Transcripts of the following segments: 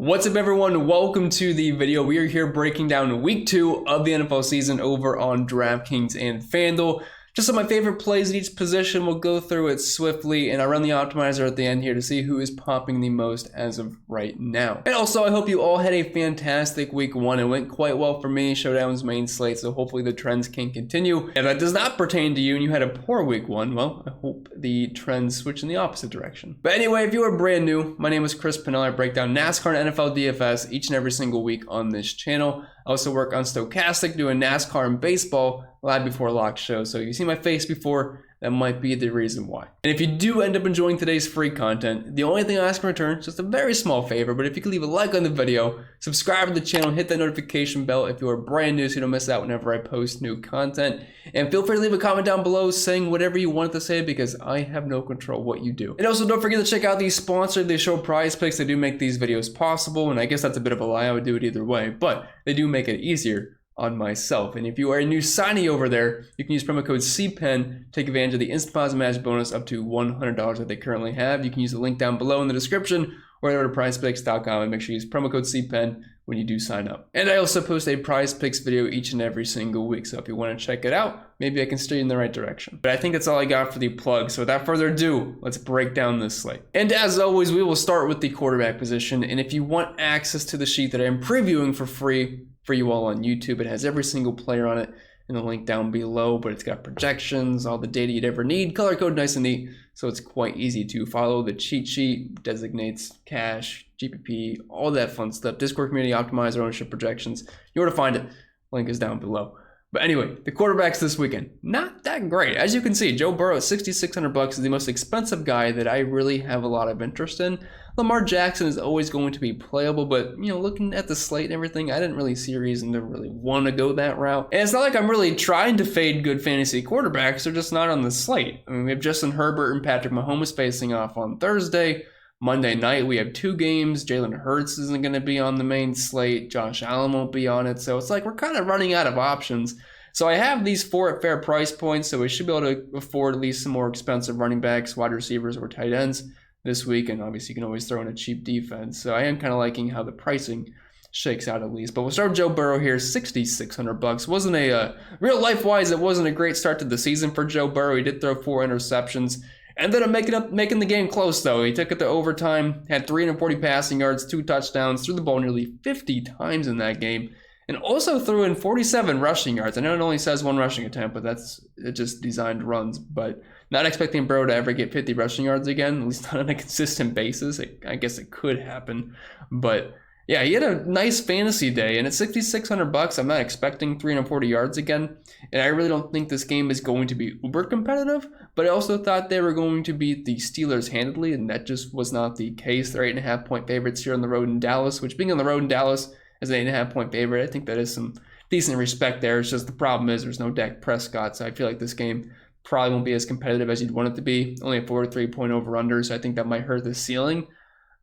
What's up, everyone? Welcome to the video. We are here breaking down week 2 of the NFL season over on DraftKings and FanDuel. Just some of my favorite plays in each position. We'll go through it swiftly, and I run the optimizer at the end here to see who is popping the most as of right now. And also, I hope you all had a fantastic week 1. It went quite well for me. Showdown's main slate, so hopefully the trends can continue. If that does not pertain to you and you had a poor week 1, well, I hope the trends switch in the opposite direction. But anyway, if you are brand new, my name is Pennell. I break down NASCAR and NFL DFS each and every single week on this channel. I also work on Stochastic, doing NASCAR and baseball live before lock shows. So if you see my face before, that might be the reason why. And if you do end up enjoying today's free content, the only thing I ask in return is just a very small favor, but if you could leave a like on the video, subscribe to the channel, hit that notification bell if you are brand new so you don't miss out whenever I post new content. And feel free to leave a comment down below saying whatever you wanted to say because I have no control what you do. And also don't forget to check out the sponsor. They show prize picks. They do make these videos possible, and I guess that's a bit of a lie. I would do it either way, but they do make it easier on myself. And if you are a new signee over there, you can use promo code CPEN, take advantage of the instant deposit match bonus up to $100 that they currently have. You can use the link down below in the description or go to prizepicks.com and make sure you use promo code CPEN when you do sign up. And I also post a prize picks video each and every single week. So if you want to check it out, maybe I can steer you in the right direction. But I think that's all I got for the plug. So without further ado, let's break down this slate. And as always, we will start with the quarterback position. And if you want access to the sheet that I'm previewing for free for you all on YouTube, it has every single player on it in the link down below, but it's got projections, all the data you'd ever need, color code nice and neat, so it's quite easy to follow. The cheat sheet designates cash, GPP, all that fun stuff, Discord community, optimizer, ownership projections. You know where to find it, link is down below. But anyway, the quarterbacks this weekend, not that great. As you can see, Joe Burrow at $6,600 is the most expensive guy that I really have a lot of interest in. Lamar Jackson is always going to be playable, but looking at the slate and everything, I didn't really see a reason to really want to go that route. And it's not like I'm really trying to fade good fantasy quarterbacks, they're just not on the slate. I mean, we have Justin Herbert and Patrick Mahomes facing off on Thursday. Monday night, we have 2 games. Jalen Hurts isn't going to be on the main slate. Josh Allen won't be on it. So it's like we're kind of running out of options. So I have these 4 at fair price points, so we should be able to afford at least some more expensive running backs, wide receivers, or tight ends this week. And obviously, you can always throw in a cheap defense. So I am kind of liking how the pricing shakes out at least. But we'll start with Joe Burrow here, $6,600. Wasn't a real life-wise, it wasn't a great start to the season for Joe Burrow. He did throw 4 interceptions. Ended up making the game close, though. He took it to overtime, had 340 passing yards, 2 touchdowns, threw the ball nearly 50 times in that game, and also threw in 47 rushing yards. I know it only says 1 rushing attempt, but that's just designed runs. But not expecting Burrow to ever get 50 rushing yards again, at least not on a consistent basis. I guess it could happen. But yeah, he had a nice fantasy day, and at $6,600, I'm not expecting 340 yards again. And I really don't think this game is going to be uber competitive, but I also thought they were going to beat the Steelers handedly, and that just was not the case. They're 8.5 point favorites here on the road in Dallas, which being on the road in Dallas as an 8.5 point favorite, I think that is some decent respect there. It's just the problem is there's no Dak Prescott, so I feel like this game probably won't be as competitive as you'd want it to be. Only a 4-3 point over-under, so I think that might hurt the ceiling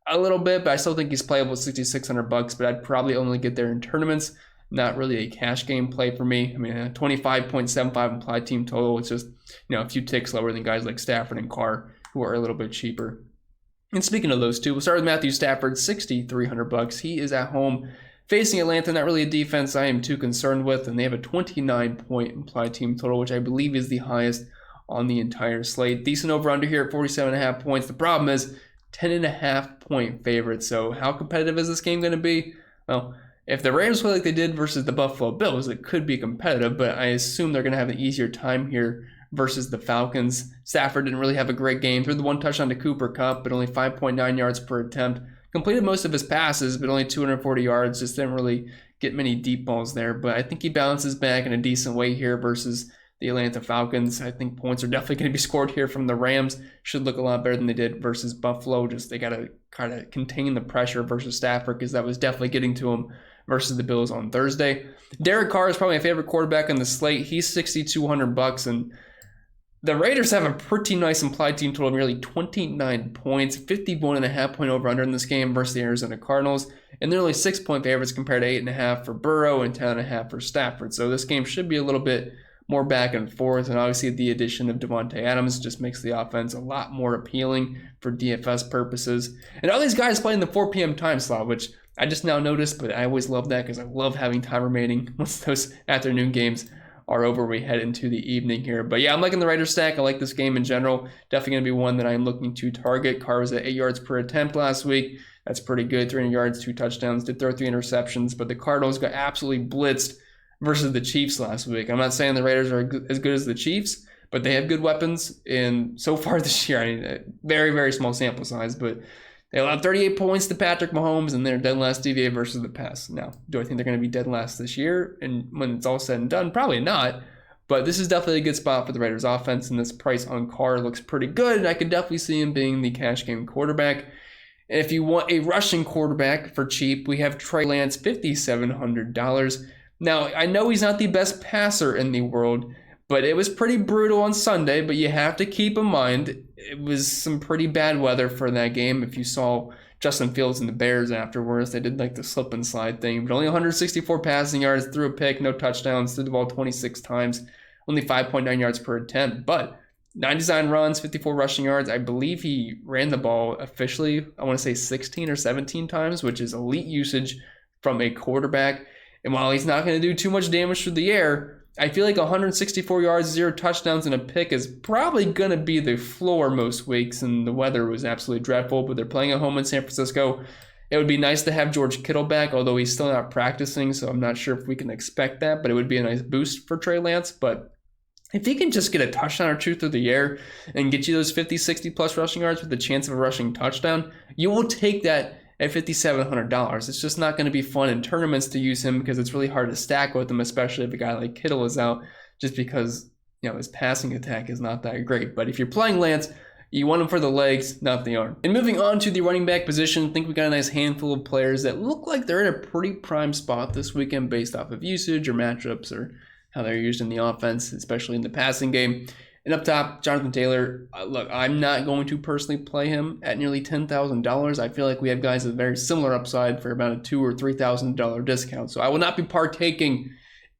a little bit, but I still think he's playable at $6,600, but I'd probably only get there in tournaments. Not really a cash game play for me. I mean, a 25.75 implied team total. It's just, a few ticks lower than guys like Stafford and Carr, who are a little bit cheaper. And speaking of those two, we'll start with Matthew Stafford, $6,300. He is at home facing Atlanta, not really a defense I am too concerned with, and they have a 29-point implied team total, which I believe is the highest on the entire slate. Decent over-under here at 47.5 points. The problem is 10.5 point favorite. So how competitive is this game going to be? Well, if the Rams play like they did versus the Buffalo Bills, it could be competitive, but I assume they're going to have an easier time here versus the Falcons. Stafford didn't really have a great game. Threw the 1 touchdown to Cooper Kupp, but only 5.9 yards per attempt. Completed most of his passes, but only 240 yards. Just didn't really get many deep balls there, but I think he bounces back in a decent way here versus the Atlanta Falcons. I think points are definitely going to be scored here from the Rams. Should look a lot better than they did versus Buffalo. Just they got to kind of contain the pressure versus Stafford because that was definitely getting to him versus the Bills on Thursday. Derek Carr is probably my favorite quarterback on the slate. He's $6,200, and the Raiders have a pretty nice implied team total of nearly 29 points, 51.5 point over-under in this game versus the Arizona Cardinals, and they're only 6 point favorites compared to 8.5 for Burrow and 10.5 for Stafford. So this game should be a little bit more back and forth, and obviously the addition of Devontae Adams just makes the offense a lot more appealing for DFS purposes. And all these guys play in the 4 p.m. time slot, which I just now noticed, but I always love that because I love having time remaining once those afternoon games are over. We head into the evening here. But yeah, I'm liking the Raiders stack. I like this game in general. Definitely going to be one that I'm looking to target. Carr was at 8 yards per attempt last week. That's pretty good. 300 yards, 2 touchdowns, did throw 3 interceptions. But the Cardinals got absolutely blitzed versus the Chiefs last week. I'm not saying the Raiders are as good as the Chiefs, but they have good weapons. And so far this year, I mean, very, very small sample size, but they allowed 38 points to Patrick Mahomes, and they're dead last DVA versus the pass. Now, do I think they're going to be dead last this year? And when it's all said and done, probably not. But this is definitely a good spot for the Raiders offense, and this price on Carr looks pretty good. And I could definitely see him being the cash game quarterback. And if you want a rushing quarterback for cheap, we have Trey Lance, $5,700. Now, I know he's not the best passer in the world, but it was pretty brutal on Sunday. But you have to keep in mind, it was some pretty bad weather for that game. If you saw Justin Fields and the Bears afterwards, they did like the slip and slide thing. But only 164 passing yards, threw a pick, no touchdowns, threw the ball 26 times, only 5.9 yards per attempt. But 9 design runs, 54 rushing yards. I believe he ran the ball officially, I want to say 16 or 17 times, which is elite usage from a quarterback. And while he's not going to do too much damage through the air, I feel like 164 yards, 0 touchdowns, and a pick is probably going to be the floor most weeks, and the weather was absolutely dreadful, but they're playing at home in San Francisco. It would be nice to have George Kittle back, although he's still not practicing, so I'm not sure if we can expect that, but it would be a nice boost for Trey Lance. But if he can just get a touchdown or 2 through the air and get you those 50, 60-plus rushing yards with the chance of a rushing touchdown, you will take that at $5,700. It's just not going to be fun in tournaments to use him because it's really hard to stack with him, especially if a guy like Kittle is out, just because his passing attack is not that great. But if you're playing Lance, you want him for the legs, not the arm. And moving on to the running back position, I think we got a nice handful of players that look like they're in a pretty prime spot this weekend based off of usage or matchups or how they're used in the offense, especially in the passing game. And up top, Jonathan Taylor, look, I'm not going to personally play him at nearly $10,000. I feel like we have guys with very similar upside for about a $2,000 or $3,000 discount. So I will not be partaking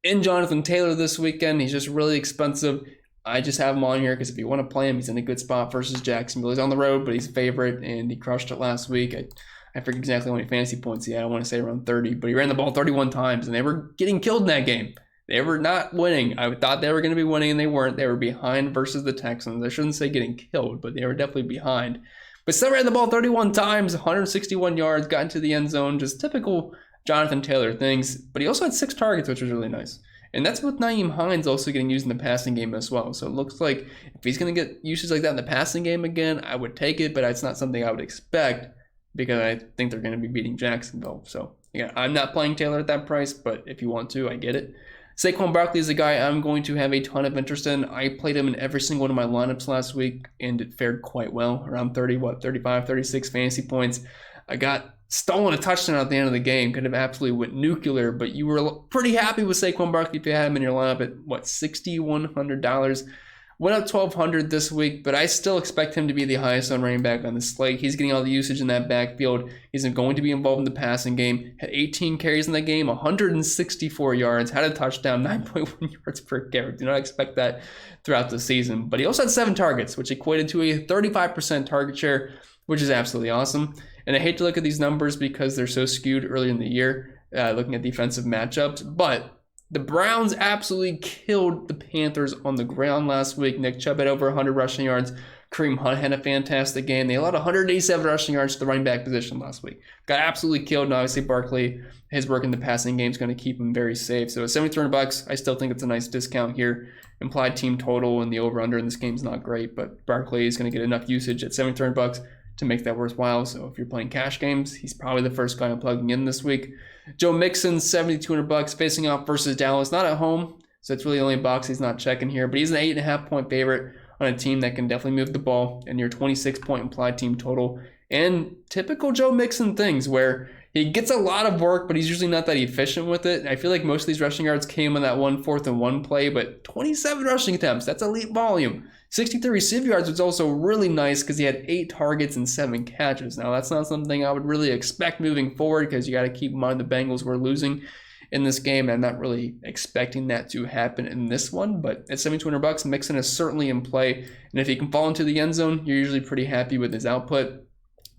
in Jonathan Taylor this weekend. He's just really expensive. I just have him on here because if you want to play him, he's in a good spot versus Jacksonville. He's on the road, but he's a favorite, and he crushed it last week. I forget exactly how many fantasy points he had. I want to say around 30, but he ran the ball 31 times, and they were getting killed in that game. They were not winning. I thought they were going to be winning, and they weren't. They were behind versus the Texans. I shouldn't say getting killed, but they were definitely behind. But still ran the ball 31 times, 161 yards, got into the end zone. Just typical Jonathan Taylor things. But he also had 6 targets, which was really nice. And that's with Nyheim Hines also getting used in the passing game as well. So it looks like if he's going to get usage like that in the passing game again, I would take it, but it's not something I would expect because I think they're going to be beating Jacksonville. So yeah, I'm not playing Taylor at that price, but if you want to, I get it. Saquon Barkley is a guy I'm going to have a ton of interest in. I played him in every single one of my lineups last week, and it fared quite well. Around 35, 36 fantasy points. I got stolen a touchdown at the end of the game. Could have absolutely went nuclear, but you were pretty happy with Saquon Barkley if you had him in your lineup at, $6,100. Went up $1,200 this week, but I still expect him to be the highest on running back on the slate. He's getting all the usage in that backfield. He's going to be involved in the passing game. Had 18 carries in that game, 164 yards, had a touchdown, 9.1 yards per carry. Do not expect that throughout the season. But he also had 7 targets, which equated to a 35% target share, which is absolutely awesome. And I hate to look at these numbers because they're so skewed early in the year, looking at defensive matchups, but the Browns absolutely killed the Panthers on the ground last week. Nick Chubb had over 100 rushing yards. Kareem Hunt had a fantastic game. They allowed 187 rushing yards to the running back position last week. Got absolutely killed, and obviously Barkley, his work in the passing game is going to keep him very safe. So at $7,300, I still think it's a nice discount here. Implied team total and the over-under in this game is not great, but Barkley is going to get enough usage at $7,300 to make that worthwhile. So if you're playing cash games, he's probably the first guy I'm plugging in this week. Joe Mixon, $7,200 facing off versus Dallas, not at home, so it's really the only box he's not checking here, but he's an 8.5 point favorite on a team that can definitely move the ball, and your 26 point implied team total. And typical Joe Mixon things where he gets a lot of work, but he's usually not that efficient with it. I feel like most of these rushing yards came on that 1 4th and 1 play, but 27 rushing attempts, that's elite volume. 63 receiving yards was also really nice because he had 8 targets and 7 catches. Now, that's not something I would really expect moving forward because you got to keep in mind the Bengals were losing in this game. I'm not really expecting that to happen in this one, but at $7,200, Mixon is certainly in play. And if he can fall into the end zone, you're usually pretty happy with his output.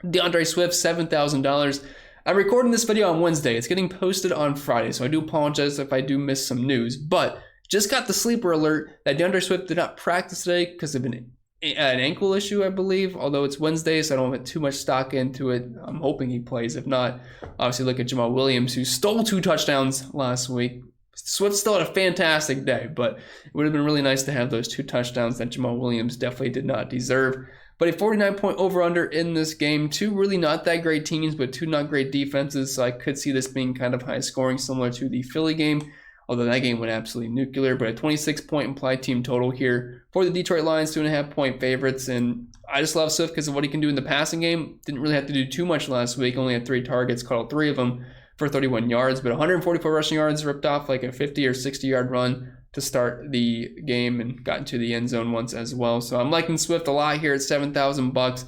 DeAndre Swift, $7,000. I'm recording this video on Wednesday. It's getting posted on Friday, so I do apologize if I do miss some news. But just got the sleeper alert that DeAndre Swift did not practice today because of an ankle issue, I believe. Although it's Wednesday, so I don't put too much stock into it. I'm hoping he plays. If not, obviously look at Jamal Williams, who stole 2 touchdowns last week. Swift still had a fantastic day, but it would have been really nice to have those 2 touchdowns that Jamal Williams definitely did not deserve. But a 49-point over-under in this game. 2 really not that great teams, but 2 not great defenses. So I could see this being kind of high scoring, similar to the Philly game. Although that game went absolutely nuclear. But a 26-point implied team total here for the Detroit Lions, 2.5-point favorites. And I just love Swift because of what he can do in the passing game. Didn't really have to do too much last week. Only had 3 targets, caught all 3 of them for 31 yards. But 144 rushing yards, ripped off like a 50 or 60-yard run to start the game and got into the end zone once as well. So I'm liking Swift a lot here at $7,000.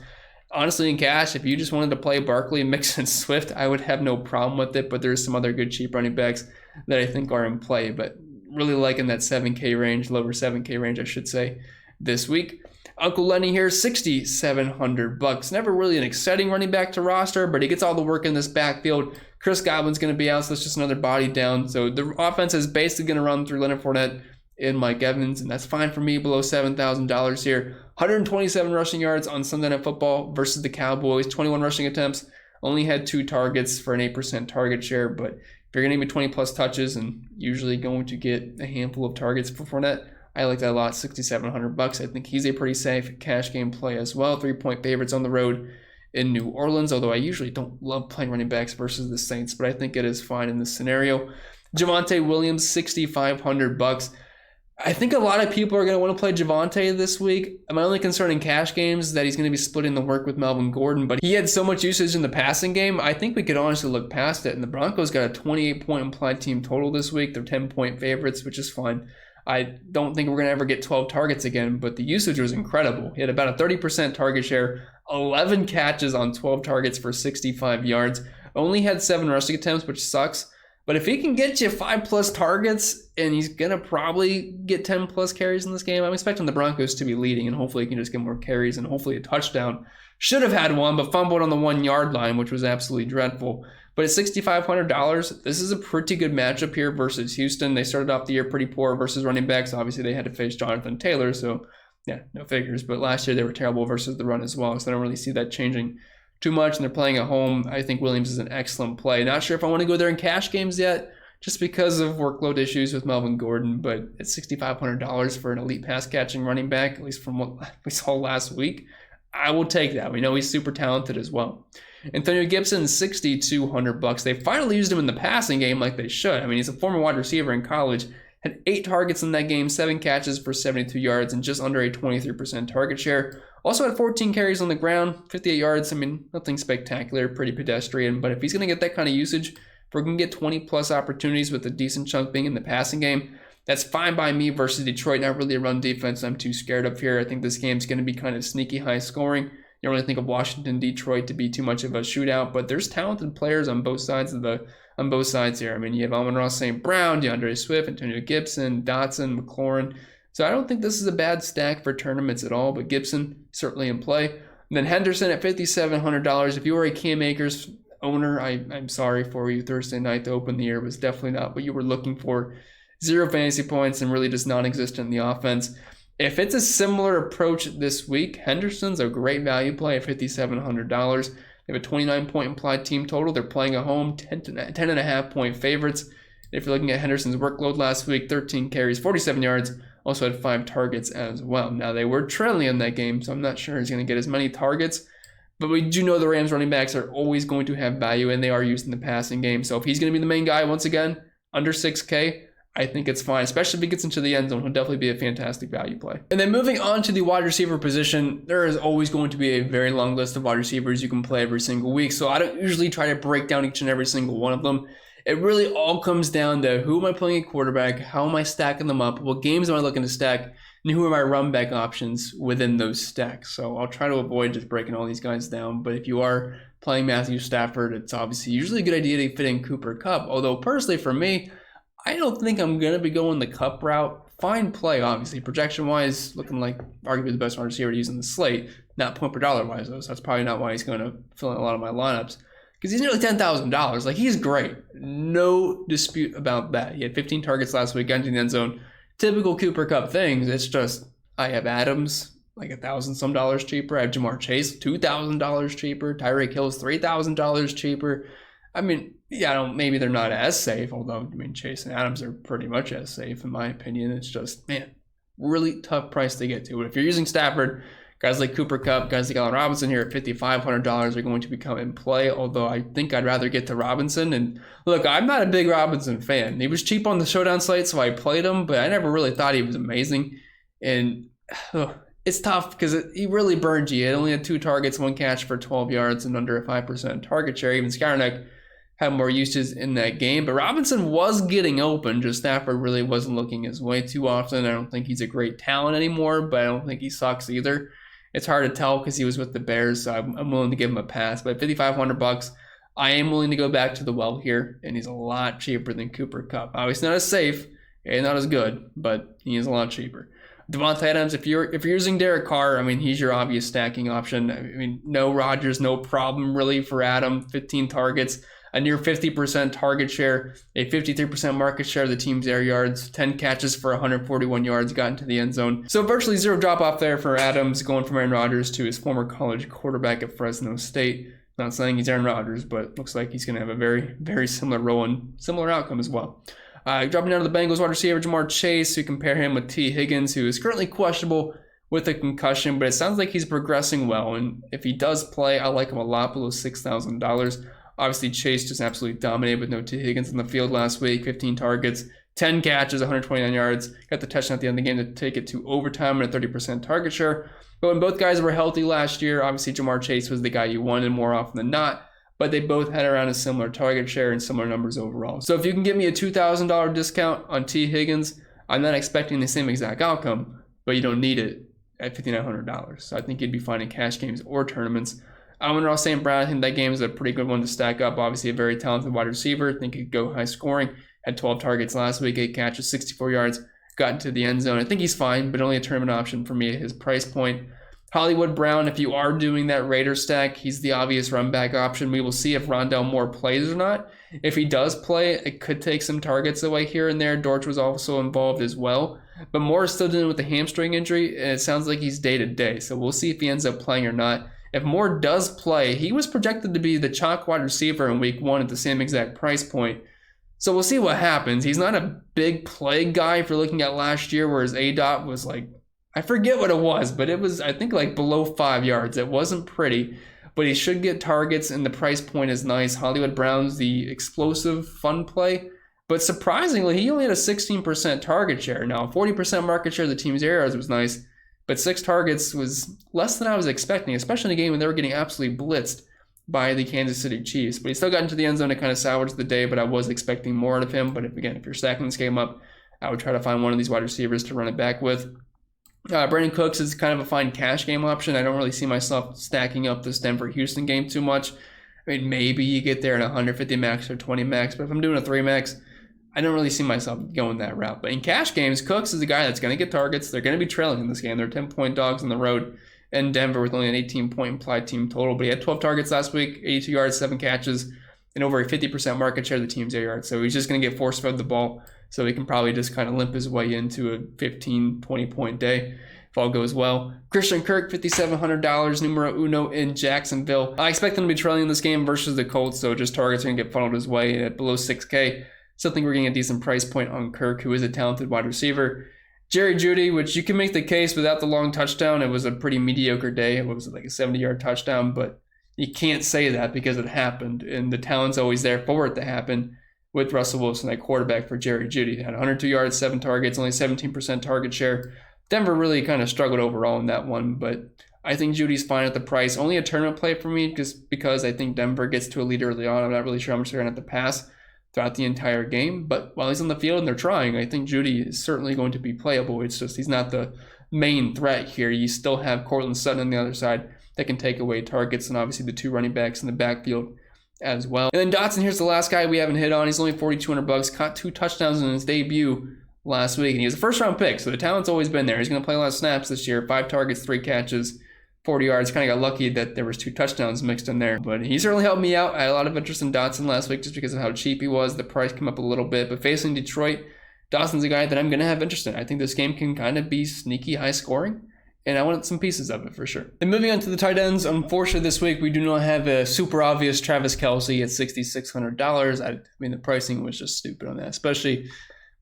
Honestly, in cash, if you just wanted to play Barkley and mix in Swift, I would have no problem with it. But there's some other good cheap running backs that I think are in play. But really liking that 7K range, lower 7K range, I should say, this week. Uncle Lenny here, $6,700. Never really an exciting running back to roster, but he gets all the work in this backfield. Chris Godwin's going to be out, so it's just another body down. So the offense is basically going to run through Leonard Fournette and Mike Evans, and that's fine for me below $7,000 here. 127 rushing yards on Sunday Night Football versus the Cowboys. 21 rushing attempts. Only had 2 targets for an 8% target share, but if you're going to give me 20-plus touches and usually going to get a handful of targets for Fournette, I like that a lot, $6,700. I think he's a pretty safe cash game play as well. 3-point favorites on the road in New Orleans, although I usually don't love playing running backs versus the Saints, but I think it is fine in this scenario. Javonte Williams, $6,500. I think a lot of people are going to want to play Javonte this week. My only concern in cash games is that he's going to be splitting the work with Melvin Gordon, but he had so much usage in the passing game, I think we could honestly look past it. And the Broncos got a 28-point implied team total this week. They're 10-point favorites, which is fine. I don't think we're going to ever get 12 targets again, but the usage was incredible. He had about a 30% target share, 11 catches on 12 targets for 65 yards. Only had 7 rushing attempts, which sucks. But if he can get you 5+ targets, and he's going to probably get 10+ carries in this game, I'm expecting the Broncos to be leading, and hopefully he can just get more carries and hopefully a touchdown. Should have had one, but fumbled on the 1-yard line, which was absolutely dreadful. But at $6,500, this is a pretty good matchup here versus Houston. They started off the year pretty poor versus running backs. Obviously, they had to face Jonathan Taylor, so yeah, no figures. But last year, they were terrible versus the run as well, so I don't really see that changing too much, and they're playing at home. I think Williams is an excellent play. Not sure if I want to go there in cash games yet, just because of workload issues with Melvin Gordon, but at $6,500 for an elite pass-catching running back, at least from what we saw last week, I will take that. We know he's super talented as well. Antonio Gibson, $6,200. They finally used him in the passing game like they should. I mean, he's a former wide receiver in college. Had 8 targets in that game, 7 catches for 72 yards, and just under a 23% target share. Also had 14 carries on the ground, 58 yards. I mean, nothing spectacular, pretty pedestrian. But if he's going to get that kind of usage, if we're going to get 20-plus opportunities with a decent chunk being in the passing game, that's fine by me versus Detroit. Not really a run defense I'm too scared of here. I think this game's going to be kind of sneaky high scoring. You don't really think of Washington, Detroit to be too much of a shootout, but there's talented players on both sides here. I mean, you have Amon-Ra St. Brown, DeAndre Swift, Antonio Gibson, Dotson, McLaurin. So I don't think this is a bad stack for tournaments at all, but Gibson certainly in play. And then Henderson at $5,700. If you were a Cam Akers owner, I'm sorry for you. Thursday night to open the year was definitely not what you were looking for. 0 fantasy points and really just non-existent in the offense. If it's a similar approach this week, Henderson's a great value play at $5,700. They have a 29-point implied team total. They're playing at home, 10.5-point favorites. If you're looking at Henderson's workload last week, 13 carries, 47 yards, also had 5 targets as well. Now, they were trailing in that game, so I'm not sure he's going to get as many targets. But we do know the Rams running backs are always going to have value, and they are used in the passing game. So if he's going to be the main guy, once again, under 6K, I think it's fine, especially if he gets into the end zone. He'll definitely be a fantastic value play. And then moving on to the wide receiver position, there is always going to be a very long list of wide receivers you can play every single week. So I don't usually try to break down each and every single one of them. It really all comes down to who am I playing at quarterback, how am I stacking them up, what games am I looking to stack, and who are my run back options within those stacks. So I'll try to avoid just breaking all these guys down. But if you are playing Matthew Stafford, it's obviously usually a good idea to fit in Cooper Kupp. Although personally for me, I don't think I'm going to be going the Kupp route. Fine play, obviously. Projection-wise, looking like arguably the best wide receiver to use in the slate. Not point per dollar-wise, though, so that's probably not why he's going to fill in a lot of my lineups. because he's nearly $10,000. Like, he's great. No dispute about that. He had 15 targets last week, got into the end zone. Typical Cooper Kupp things. It's just, I have Adams like $1,000 some cheaper. I have Jamar Chase $2,000 cheaper. Tyreek Hill's $3,000 cheaper. I mean, yeah, maybe they're not as safe, although, I mean, Chase and Adams are pretty much as safe, in my opinion. It's just, man, really tough price to get to. But if you're using Stafford, guys like Cooper Kupp, guys like Allen Robinson here at $5,500 are going to become in play, although I think I'd rather get to Robinson. And look, I'm not a big Robinson fan. He was cheap on the Showdown site, so I played him, but I never really thought he was amazing. And it's tough because he really burned you. He only had 2 targets, 1 catch for 12 yards and under a 5% target share. Even Skowronek had more uses in that game, but Robinson was getting open. Just Stafford really wasn't looking his way too often. I don't think he's a great talent anymore, but I don't think he sucks either. It's hard to tell because he was with the Bears, so I'm willing to give him a pass. But $5,500, I am willing to go back to the well here, and he's a lot cheaper than Cooper Kupp. Obviously not as safe and not as good, but he is a lot cheaper. Devontae Adams, if you're using Derek Carr, I mean, he's your obvious stacking option. I mean, no Rodgers, no problem really for Adam. 15 targets, a near 50% target share, a 53% market share of the team's air yards, 10 catches for 141 yards, got into the end zone. So virtually zero drop off there for Adams, going from Aaron Rodgers to his former college quarterback at Fresno State. Not saying he's Aaron Rodgers, but looks like he's going to have a very, very similar role and similar outcome as well. Dropping down to the Bengals wide receiver, Jamar Chase, who compare him with T. Higgins, who is currently questionable with a concussion, but it sounds like he's progressing well. And if he does play, I like him a lot below $6,000. Obviously, Chase just absolutely dominated with no T. Higgins in the field last week. 15 targets, 10 catches, 129 yards. Got the touchdown at the end of the game to take it to overtime and a 30% target share. But when both guys were healthy last year, obviously Jamar Chase was the guy you wanted more often than not. But they both had around a similar target share and similar numbers overall. So if you can give me a $2,000 discount on T. Higgins, I'm not expecting the same exact outcome, but you don't need it at $5,900. So I think you'd be fine in cash games or tournaments. Amon-Ra St. Brown, I think that game is a pretty good one to stack up. Obviously a very talented wide receiver. I think he could go high scoring. Had 12 targets last week, 8 catches, 64 yards, got into the end zone. I think he's fine, but only a tournament option for me at his price point. Hollywood Brown, if you are doing that Raider stack, he's the obvious run back option. We will see if Rondale Moore plays or not. If he does play, it could take some targets away here and there. Dortch was also involved as well. But Moore is still dealing with the hamstring injury, and it sounds like he's day-to-day. So we'll see if he ends up playing or not. If Moore does play, he was projected to be the chalk wide receiver in week 1 at the same exact price point. So we'll see what happens. He's not a big play guy if you're looking at last year where his ADOT was like, I forget what it was, but it was, I think, like below 5 yards. It wasn't pretty, but he should get targets, and the price point is nice. Hollywood Brown's the explosive, fun play, but surprisingly, he only had a 16% target share. Now, 40% market share of the team's air yards was nice, but 6 targets was less than I was expecting, especially in a game when they were getting absolutely blitzed by the Kansas City Chiefs. But he still got into the end zone to kind of salvage the day, but I was expecting more out of him. But if you're stacking this game up, I would try to find one of these wide receivers to run it back with. Brandon Cooks is kind of a fine cash game option. I don't really see myself stacking up this Denver-Houston game too much. I mean, maybe you get there in 150 max or 20 max, but if I'm doing a 3 max, I don't really see myself going that route. But in cash games, Cooks is the guy that's going to get targets. They're going to be trailing in this game. They're 10-point dogs on the road in Denver with only an 18-point implied team total. But he had 12 targets last week, 82 yards, 7 catches, and over a 50% market share of the team's air yards. So he's just going to get force-fed the ball. So he can probably just kind of limp his way into a 15, 20-point day if all goes well. Christian Kirk, $5,700, numero uno in Jacksonville. I expect him to be trailing in this game versus the Colts, so just targets are going to get funneled his way at below 6K. Still think we're getting a decent price point on Kirk, who is a talented wide receiver. Jerry Jeudy, which you can make the case without the long touchdown. It was a pretty mediocre day. It was like a 70-yard touchdown, but you can't say that because it happened, and the talent's always there for it to happen. With Russell Wilson at quarterback for Jerry Jeudy. He had 102 yards, 7 targets, only 17% target share. Denver really kind of struggled overall in that one, but I think Judy's fine at the price. Only a tournament play for me just because I think Denver gets to a lead early on. I'm not really sure how much they're going to have to pass throughout the entire game, but while he's on the field and they're trying, I think Jeudy is certainly going to be playable. It's just he's not the main threat here. You still have Cortland Sutton on the other side that can take away targets, and obviously the 2 running backs in the backfield as well. And then Dotson, here's the last guy we haven't hit on. He's only $4,200, caught 2 touchdowns in his debut last week, and he was a first-round pick, so the talent's always been there. He's going to play a lot of snaps this year. 5 targets, 3 catches, 40 yards. Kind of got lucky that there was 2 touchdowns mixed in there, but he certainly helped me out. I had a lot of interest in Dotson last week just because of how cheap he was. The price came up a little bit, but facing Detroit, Dotson's a guy that I'm going to have interest in. I think this game can kind of be sneaky high scoring, and I want some pieces of it for sure. And moving on to the tight ends, unfortunately this week we do not have a super obvious Travis Kelce at $6,600. I mean, the pricing was just stupid on that, especially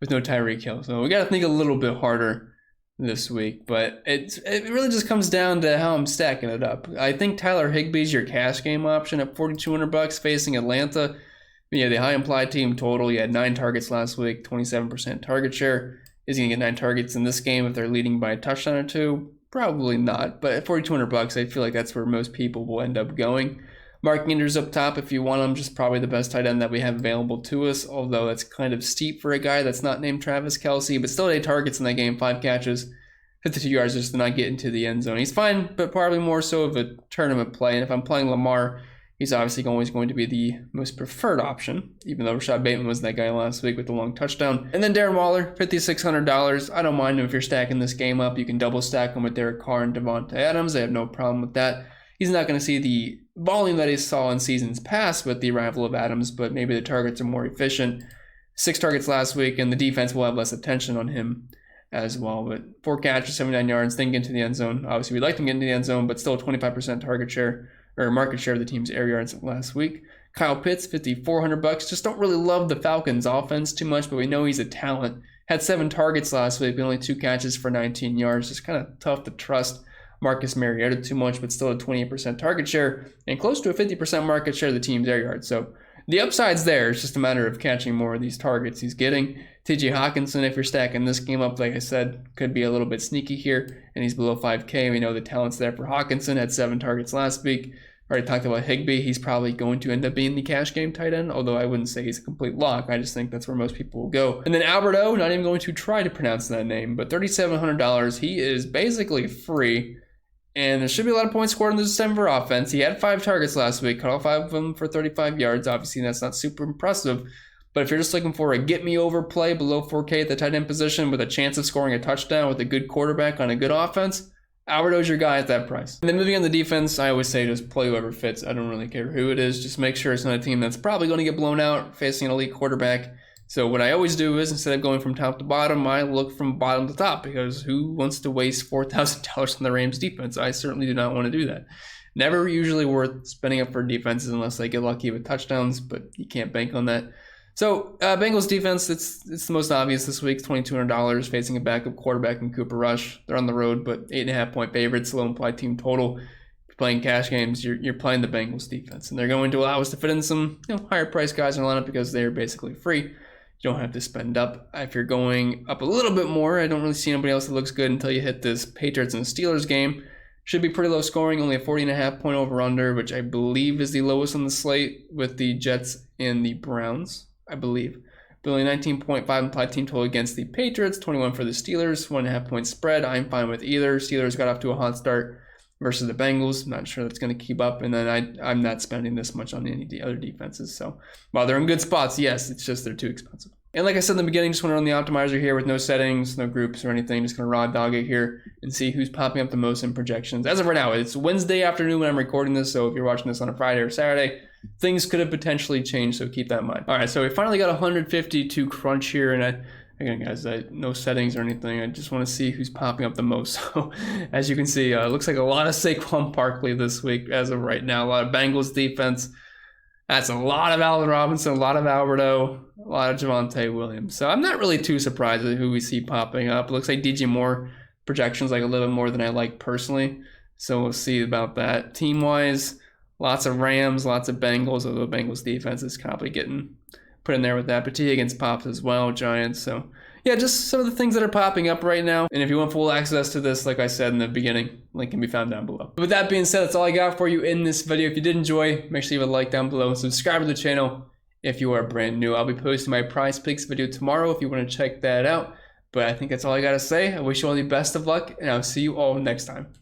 with no Tyreek Hill. So we got to think a little bit harder this week, but it really just comes down to how I'm stacking it up. I think Tyler Higbee's your cash game option at $4,200 facing Atlanta. Yeah, the high implied team total. He had 9 targets last week, 27% target share. Is he gonna get 9 targets in this game if they're leading by a touchdown or 2? Probably not. But at $4,200, I feel like that's where most people will end up going. Mark Andrews up top if you want him, just probably the best tight end that we have available to us, although that's kind of steep for a guy that's not named Travis Kelce, but still 8 targets in that game, 5 catches, 52 yards just to not get into the end zone. He's fine, but probably more so of a tournament play, and if I'm playing Lamar, he's obviously always going to be the most preferred option, even though Rashad Bateman was that guy last week with the long touchdown. And then Darren Waller, $5,600. I don't mind him if you're stacking this game up. You can double stack him with Derek Carr and Devontae Adams. I have no problem with that. He's not going to see the volume that he saw in seasons past with the arrival of Adams, but maybe the targets are more efficient. 6 targets last week, and the defense will have less attention on him as well. But 4 catches, 79 yards, then get into the end zone. Obviously, we'd like him to get into the end zone, but still 25% target share or market share of the team's air yards last week. Kyle Pitts, $5,400. Just don't really love the Falcons' offense too much, but we know he's a talent. Had 7 targets last week, but only 2 catches for 19 yards. Just kind of tough to trust Marcus Mariota too much, but still a 28% target share and close to a 50% market share of the team's air yards. So the upside's there. It's just a matter of catching more of these targets he's getting. TJ Hawkinson, if you're stacking this game up, like I said, could be a little bit sneaky here, and he's below 5K. We know the talent's there for Hawkinson. Had 7 targets last week. Already talked about Higbee. He's probably going to end up being the cash game tight end, although I wouldn't say he's a complete lock. I just think that's where most people will go. And then Alberto, not even going to try to pronounce that name, but $3,700. He is basically free. And there should be a lot of points scored in the December offense. He had 5 targets last week, cut all 5 of them for 35 yards. Obviously, that's not super impressive. But if you're just looking for a get-me-over play below 4K at the tight end position with a chance of scoring a touchdown with a good quarterback on a good offense, Alberto's your guy at that price. And then moving on the defense, I always say just play whoever fits. I don't really care who it is. Just make sure it's not a team that's probably going to get blown out facing an elite quarterback. So what I always do is, instead of going from top to bottom, I look from bottom to top, because who wants to waste $4,000 on the Rams defense? I certainly do not want to do that. Never usually worth spending up for defenses unless they get lucky with touchdowns, but you can't bank on that. So Bengals defense, it's the most obvious this week. $2,200 facing a backup quarterback in Cooper Rush. They're on the road, but 8.5-point favorites, low implied team total. If you're playing cash games, you're playing the Bengals defense, and they're going to allow us to fit in some higher price guys in the lineup because they're basically free. You don't have to spend up. If you're going up a little bit more, I don't really see anybody else that looks good until you hit this Patriots and Steelers game. Should be pretty low scoring, only a 40.5-point over-under, which I believe is the lowest on the slate with the Jets and the Browns, I believe. But only 19.5 implied team total against the Patriots, 21 for the Steelers, 1.5-point spread. I'm fine with either. Steelers got off to a hot start versus the Bengals. I'm not sure that's going to keep up. And then I'm not spending this much on any other defenses. So while they're in good spots, yes, it's just they're too expensive. And like I said in the beginning, just want to run the optimizer here with no settings, no groups or anything. Just going to raw dog it here and see who's popping up the most in projections. As of right now, it's Wednesday afternoon when I'm recording this. So if you're watching this on a Friday or Saturday, things could have potentially changed. So keep that in mind. All right, so we finally got 150 to crunch here. And again, guys, no settings or anything. I just want to see who's popping up the most. So as you can see, it looks like a lot of Saquon Barkley this week as of right now. A lot of Bengals defense. That's a lot of Allen Robinson, a lot of Alberto, a lot of Javonte Williams. So I'm not really too surprised at who we see popping up. It looks like DJ Moore projections like a little bit more than I like personally. So we'll see about that. Team-wise, lots of Rams, lots of Bengals, although Bengals defense is probably getting put in there with that. But T against Pops as well, Giants. So yeah, just some of the things that are popping up right now. And if you want full access to this, like I said in the beginning, link can be found down below. But with that being said, that's all I got for you in this video. If you did enjoy, make sure you leave a like down below and subscribe to the channel if you are brand new. I'll be posting my prize picks video tomorrow if you want to check that out. But I think that's all I got to say. I wish you all the best of luck, and I'll see you all next time.